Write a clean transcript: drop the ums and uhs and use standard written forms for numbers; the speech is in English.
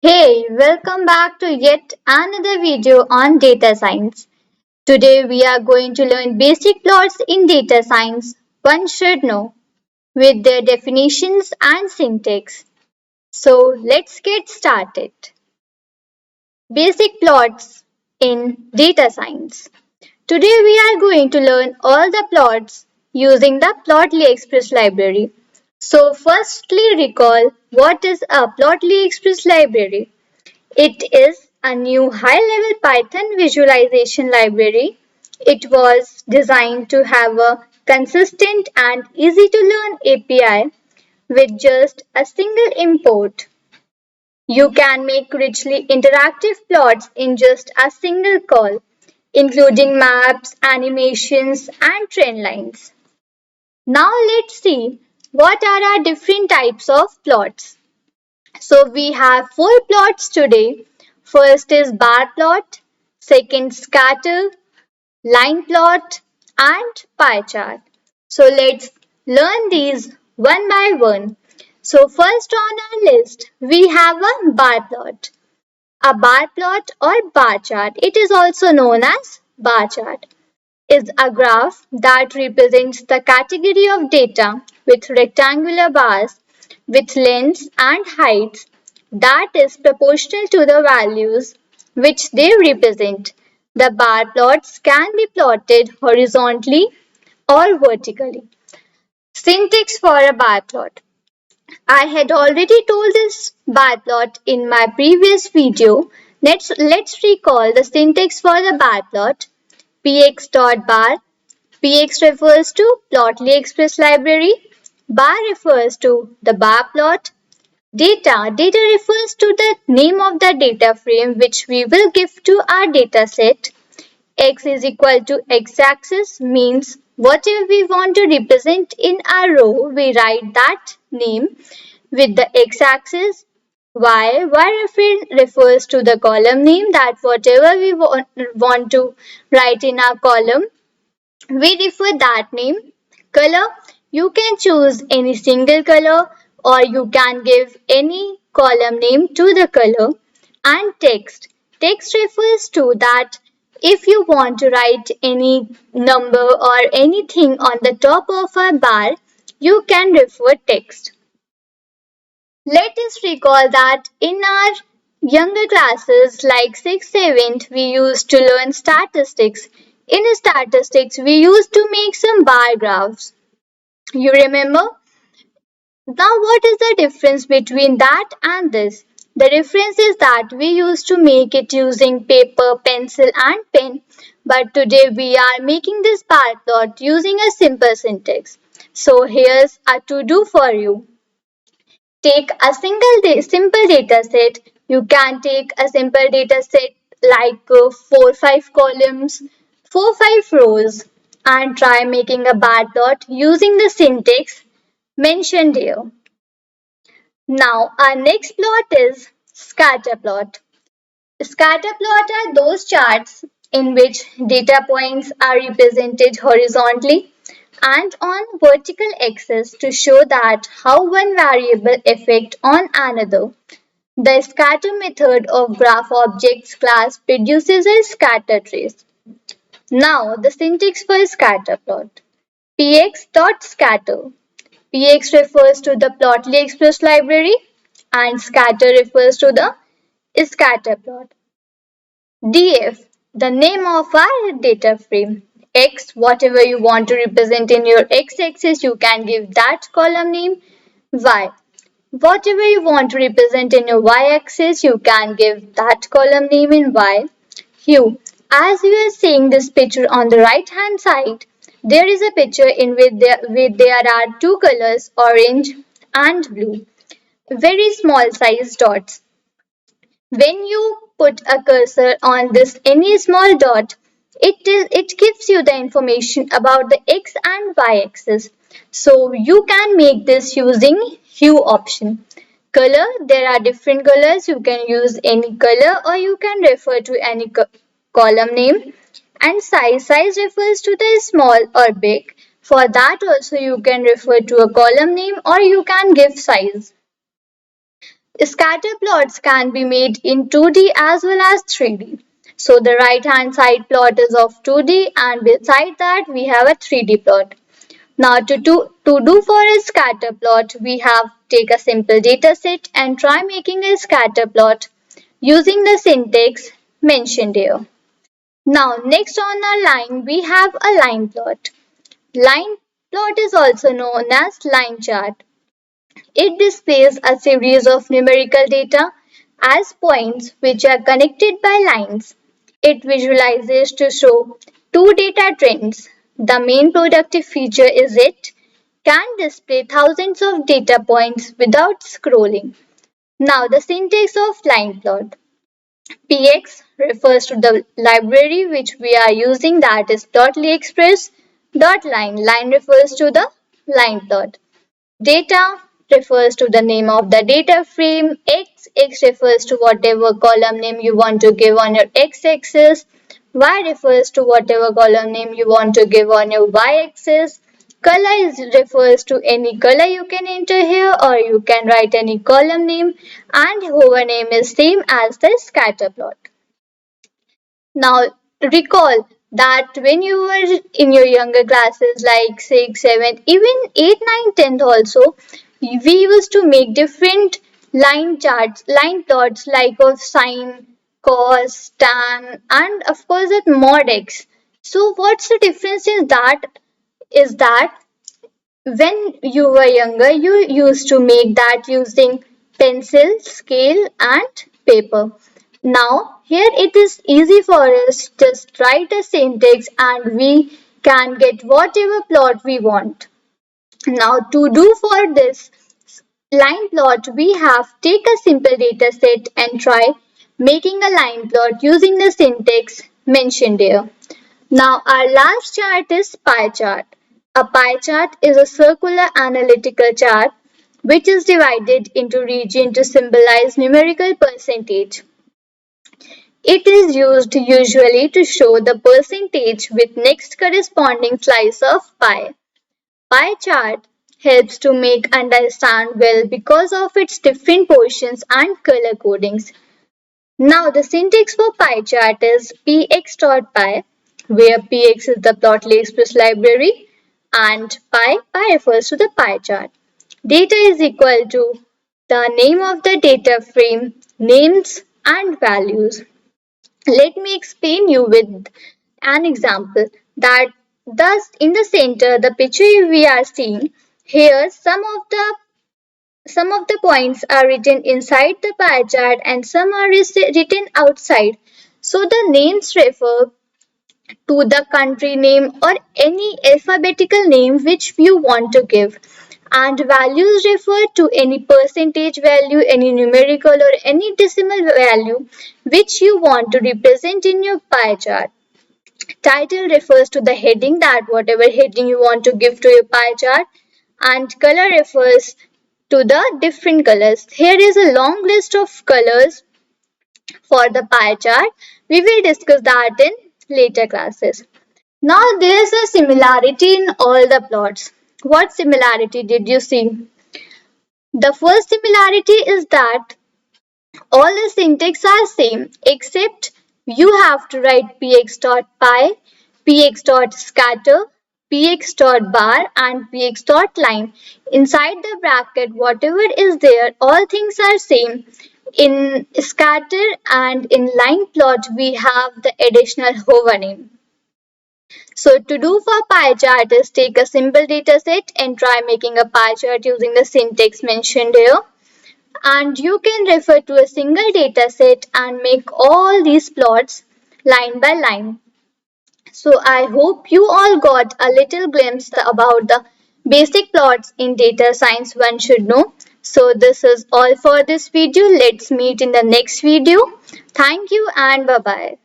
Hey, welcome back to yet another video on data science. Today we are going to learn basic plots in data science one should know with their definitions and syntax. So let's get started. Basic plots in data science. Today we are going to learn all the plots using the Plotly Express library. So firstly recall what is a Plotly Express library. It is a new high-level Python visualization library. It was designed to have a consistent and easy-to-learn API with just a single import. You can make richly interactive plots in just a single call, including maps, animations, and trend lines. Now let's see what are our different types of plots. So we have four plots today. First is bar plot, second scatter, line plot, and pie chart. So let's learn these one by one. So first on our list, we have a bar plot. A bar plot or bar chart, it is also known as bar chart, is a graph that represents the category of data with rectangular bars with lengths and heights that is proportional to the values which they represent. The bar plots can be plotted horizontally or vertically. Syntax for a bar plot. I had already told this bar plot in my previous video. Let's recall the syntax for the bar plot. Px.bar. Px refers to Plotly Express library. Bar refers to the bar plot. Data refers to the name of the data frame which we will give to our data set. X is equal to x-axis means whatever we want to represent in our row, we write that name with the x-axis. Refers to the column name, that whatever we want to write in our column, we refer that name. Color, you can choose any single color or you can give any column name to the color. And text refers to that if you want to write any number or anything on the top of a bar, you can refer text. Let us recall that in our younger classes like 6th, 7th, we used to learn statistics. In statistics, we used to make some bar graphs. You remember? Now, what is the difference between that and this? The difference is that we used to make it using paper, pencil, and pen, but today we are making this bar plot using a simple syntax. So, here's a to do for you. Take a simple data set. You can take a simple data set like 4-5 columns, 4-5 rows, and try making a bar plot using the syntax mentioned here. Now, our next plot is scatter plot. Scatter plot are those charts in which data points are represented horizontally and on vertical axis to show that how one variable affect on another. The scatter method of graph objects class produces a scatter trace. Now the syntax for scatter plot. Px.scatter. Px refers to the Plotly Express library and scatter refers to the scatter plot. df, the name of our data frame. X, whatever you want to represent in your x-axis, you can give that column name. Y, whatever you want to represent in your y-axis, you can give that column name in y. Hue, as you are seeing this picture on the right hand side, there is a picture in which there are two colors, orange and blue, very small size dots. When you put a cursor on this any small dot, it gives you the information about the x and y axis. So you can make this using hue option. Color, there are different colors. You can use any color or you can refer to any column name. And size refers to the small or big. For that also you can refer to a column name or you can give size. Scatter plots can be made in 2D as well as 3D. So the right hand side plot is of 2D and beside that we have a 3D plot. Now to do for a scatter plot, we have take a simple data set and try making a scatter plot using the syntax mentioned here. Now next on our line we have a line plot. Line plot is also known as line chart. It displays a series of numerical data as points which are connected by lines. It visualizes to show two data trends. The main productive feature is it can display thousands of data points without scrolling. Now the syntax of line plot. Px refers to the library which we are using, that is .lexpress. .line, line refers to the line plot. Data refers to the name of the data frame. X refers to whatever column name you want to give on your x-axis. Y refers to whatever column name you want to give on your y-axis. Color refers to any color you can enter here, or you can write any column name, and hover name is same as the scatter plot. Now recall that when you were in your younger classes like 6, 7, even 8, 9, 10th also, we used to make different line charts, line plots like of sine, cos, tan, and of course that mod x. So what's the difference is that when you were younger, you used to make that using pencil, scale, and paper. Now, here it is easy for us. Just write a syntax and we can get whatever plot we want. Now, to do for this line plot, we have take a simple data set and try making a line plot using the syntax mentioned here. Now our last chart is pie chart. A pie chart is a circular analytical chart which is divided into region to symbolize numerical percentage. It is used usually to show the percentage with next corresponding slice of pie. Pie chart helps to make understand well because of its different portions and color codings. Now the syntax for pie chart is px.py, where px is the Plotly-Express library and pi refers to the pie chart. Data is equal to the name of the data frame, names and values. Let me explain you with an example that thus in the center the picture we are seeing here some of the points are written inside the pie chart and some are written outside. So the names refer to the country name or any alphabetical name which you want to give. And values refer to any percentage value, any numerical or any decimal value which you want to represent in your pie chart. Title refers to the heading, that whatever heading you want to give to your pie chart, and color refers to the different colors. Here is a long list of colors for the pie chart. We will discuss that in later classes. Now there is a similarity in all the plots. What similarity did you see? The first similarity is that all the syntax are same except you have to write px.py, px.scatter, px.bar and px.line. Inside the bracket whatever is there, all things are same. In scatter and in line plot we have the additional hover name. So to do for pie chart is take a simple data set and try making a pie chart using the syntax mentioned here. And you can refer to a single data set and make all these plots line by line. So I hope you all got a little glimpse about the basic plots in data science one should know. So this is all for this video. Let's meet in the next video. Thank you and bye bye.